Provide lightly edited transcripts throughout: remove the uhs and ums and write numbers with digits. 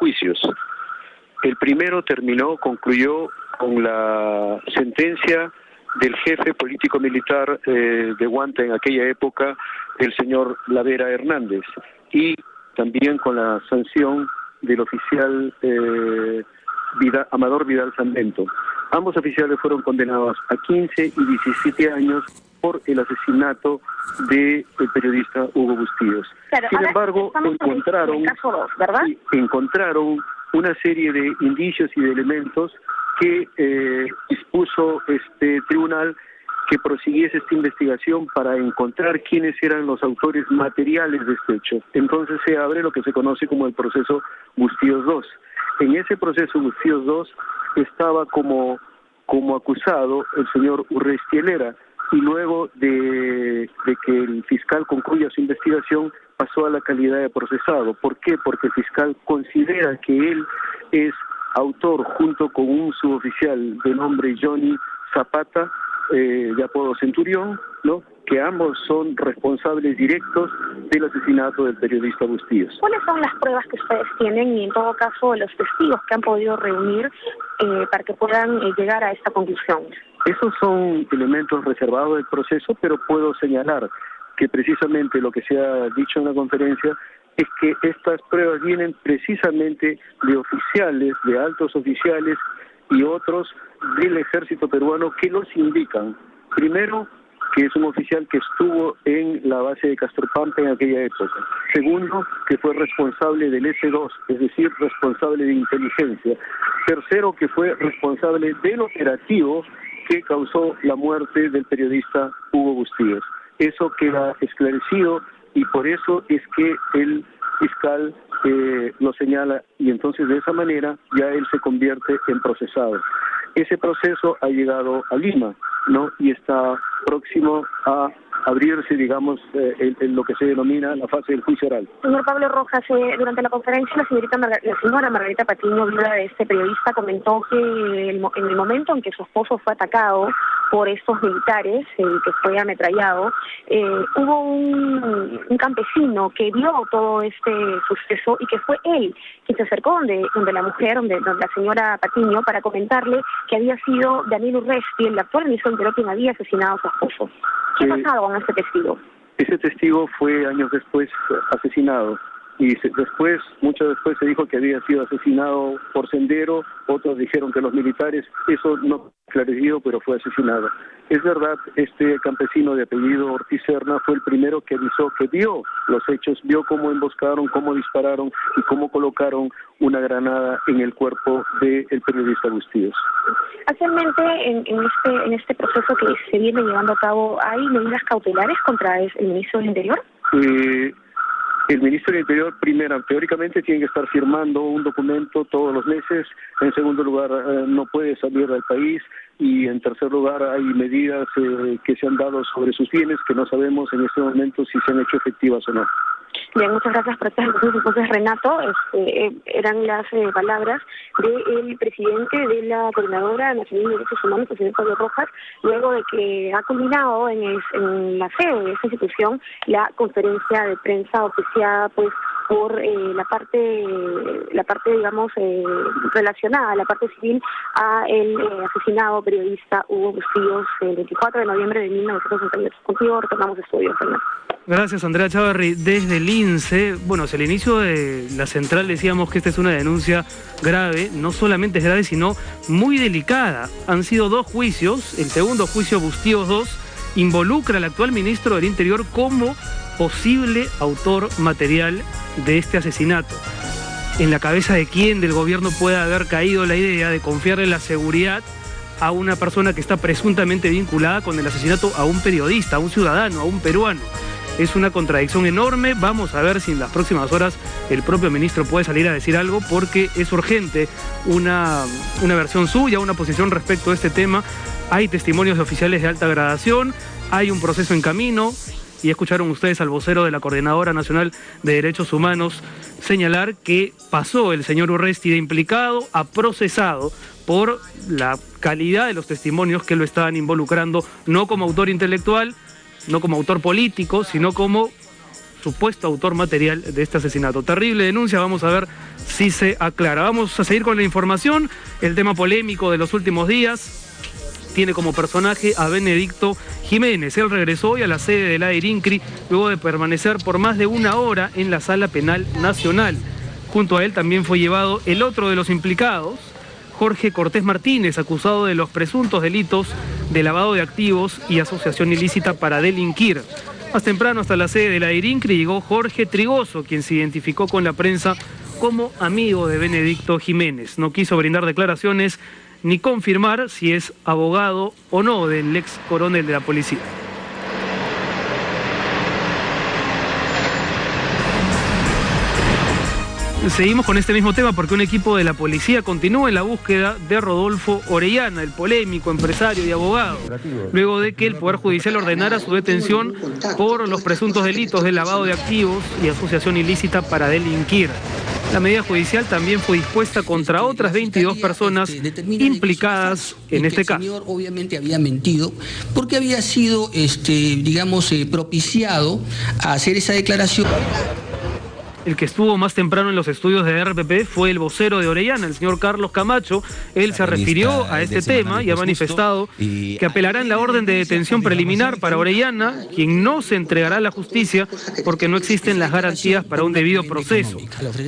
juicios. El primero concluyó con la sentencia del jefe político-militar de Huanta en aquella época, el señor Lavera Hernández, y también con la sanción del oficial Amador Vidal Sandento. Ambos oficiales fueron condenados a 15 y 17 años por el asesinato del periodista Hugo Bustíos. Claro, sin embargo, encontraron una serie de indicios y de elementos que dispuso este tribunal que prosiguiese esta investigación para encontrar quiénes eran los autores materiales de este hecho. Entonces se abre lo que se conoce como el proceso Bustíos II. En ese proceso Bustíos II estaba como acusado el señor Urresti Helera, y luego de que el fiscal concluya su investigación pasó a la calidad de procesado. ¿Por qué? Porque el fiscal considera que él es autor, junto con un suboficial de nombre Johnny Zapata, de apodo Centurión, ¿no?, que ambos son responsables directos del asesinato del periodista Bustíos. ¿Cuáles son las pruebas que ustedes tienen y en todo caso los testigos que han podido reunir para que puedan llegar a esta conclusión? Esos son elementos reservados del proceso, pero puedo señalar que precisamente lo que se ha dicho en la conferencia es que estas pruebas vienen precisamente de oficiales, de altos oficiales y otros del ejército peruano que los indican. Primero, que es un oficial que estuvo en la base de Castropampa en aquella época. Segundo, que fue responsable del S2, es decir, responsable de inteligencia. Tercero, que fue responsable del operativo que causó la muerte del periodista Hugo Bustíos. Eso queda esclarecido y por eso es que el fiscal lo señala, y entonces de esa manera ya él se convierte en procesado. Ese proceso ha llegado a Lima, ¿no?, y está próximo a abrirse, digamos, en lo que se denomina la fase del juicio oral. Señor Pablo Rojas, durante la conferencia la señora Margarita Patiño, viuda de este periodista, comentó que en el momento en que su esposo fue atacado por estos militares, que fue ametrallado, hubo un campesino que vio todo este suceso y que fue él quien se acercó donde la mujer, donde la señora Patiño, para comentarle que había sido Daniel Urresti, el actual ministro del Interior, quien había asesinado a su esposo. ¿Qué ha pasado con este testigo? Ese testigo fue años después asesinado. Y mucho después se dijo que había sido asesinado por Sendero, otros dijeron que los militares, eso no esclarecido, pero fue asesinado. Es verdad, este campesino de apellido Ortiz Serna fue el primero que avisó, que vio los hechos, vio cómo emboscaron, cómo dispararon y cómo colocaron una granada en el cuerpo del periodista Bustíos. Actualmente, en este proceso que se viene llevando a cabo, ¿hay medidas cautelares contra el ministro del Interior? El ministro del Interior, primero, teóricamente tiene que estar firmando un documento todos los meses. En segundo lugar, no puede salir del país. Y en tercer lugar, hay medidas que se han dado sobre sus bienes que no sabemos en este momento si se han hecho efectivas o no. Bien, muchas gracias por estas respuestas. Entonces, Renato, eran las palabras del presidente de la Coordinadora Nacional de Derechos Humanos, el señor Pablo Rojas, luego de que ha culminado en la sede de esta institución la conferencia de prensa oficiada pues por la parte digamos relacionada, la parte civil a el asesinado periodista Hugo Bustíos el 24 de noviembre de 1968. Contigo retornamos estudios, Fernando. Gracias, Andrea Chávarri. Desde el INSE, bueno, hacia el inicio de la central decíamos que esta es una denuncia grave, no solamente es grave, sino muy delicada. Han sido 2 juicios, el segundo juicio Bustíos II involucra al actual ministro del Interior como posible autor material de este asesinato. ¿En la cabeza de quién del gobierno puede haber caído la idea de confiarle la seguridad a una persona que está presuntamente vinculada con el asesinato a un periodista, a un ciudadano, a un peruano? Es una contradicción enorme. Vamos a ver si en las próximas horas el propio ministro puede salir a decir algo, porque es urgente una versión suya, una posición respecto a este tema. Hay testimonios de oficiales de alta gradación, hay un proceso en camino, y escucharon ustedes al vocero de la Coordinadora Nacional de Derechos Humanos señalar que pasó el señor Urresti de implicado a procesado por la calidad de los testimonios que lo estaban involucrando, no como autor intelectual, no como autor político, sino como supuesto autor material de este asesinato. Terrible denuncia, vamos a ver sí se aclara. Vamos a seguir con la información. El tema polémico de los últimos días tiene como personaje a Benedicto Jiménez. Él regresó hoy a la sede de la IRINCRI luego de permanecer por más de 1 hora en la Sala Penal Nacional. Junto a él también fue llevado el otro de los implicados, Jorge Cortés Martínez, acusado de los presuntos delitos de lavado de activos y asociación ilícita para delinquir. Más temprano, hasta la sede de la IRINCRI llegó Jorge Trigoso, quien se identificó con la prensa como amigo de Benedicto Jiménez. No quiso brindar declaraciones ni confirmar si es abogado o no del ex coronel de la policía. Seguimos con este mismo tema porque un equipo de la policía continúa en la búsqueda de Rodolfo Orellana, el polémico empresario y abogado, luego de que el Poder Judicial ordenara su detención por los presuntos delitos de lavado de activos y asociación ilícita para delinquir. La medida judicial también fue dispuesta contra otras 22 personas implicadas en este caso. El señor obviamente había mentido porque había sido, propiciado a hacer esa declaración. El que estuvo más temprano en los estudios de RPP fue el vocero de Orellana, el señor Carlos Camacho. Él se refirió a este tema y ha manifestado que apelará en la orden de detención preliminar para Orellana, quien no se entregará a la justicia porque no existen las garantías para un debido proceso.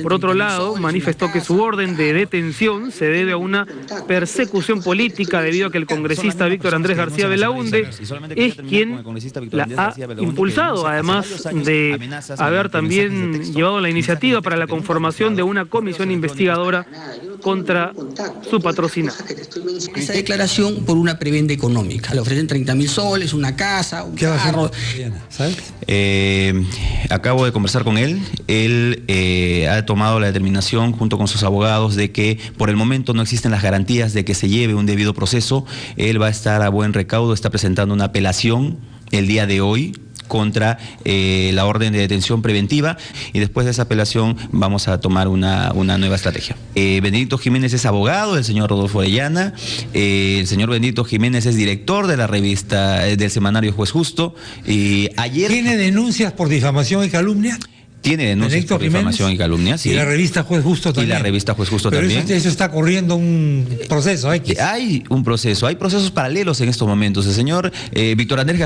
Por otro lado, manifestó que su orden de detención se debe a una persecución política debido a que el congresista Víctor Andrés García Belaunde es quien la ha impulsado, además de haber también llevado la iniciativa para la conformación de una comisión investigadora contra su patrocinador. Esa declaración por una prebenda económica. Le ofrecen 30.000 soles, una casa, un carro. Acabo de conversar con él. Él ha tomado la determinación junto con sus abogados de que por el momento no existen las garantías de que se lleve un debido proceso. Él va a estar a buen recaudo, está presentando una apelación el día de hoy contra la orden de detención preventiva, y después de esa apelación vamos a tomar una nueva estrategia. Benedicto Jiménez es abogado del señor Rodolfo Orellana. El señor Benedicto Jiménez es director de la revista del semanario Juez Justo. Ayer ¿tiene denuncias por difamación y calumnia? Tiene denuncias por difamación y calumnia, sí. Y la revista Juez Justo también. Y la revista Juez Justo pero también. Eso está corriendo un proceso. Hay un proceso, hay procesos paralelos en estos momentos. El señor Víctor Andrés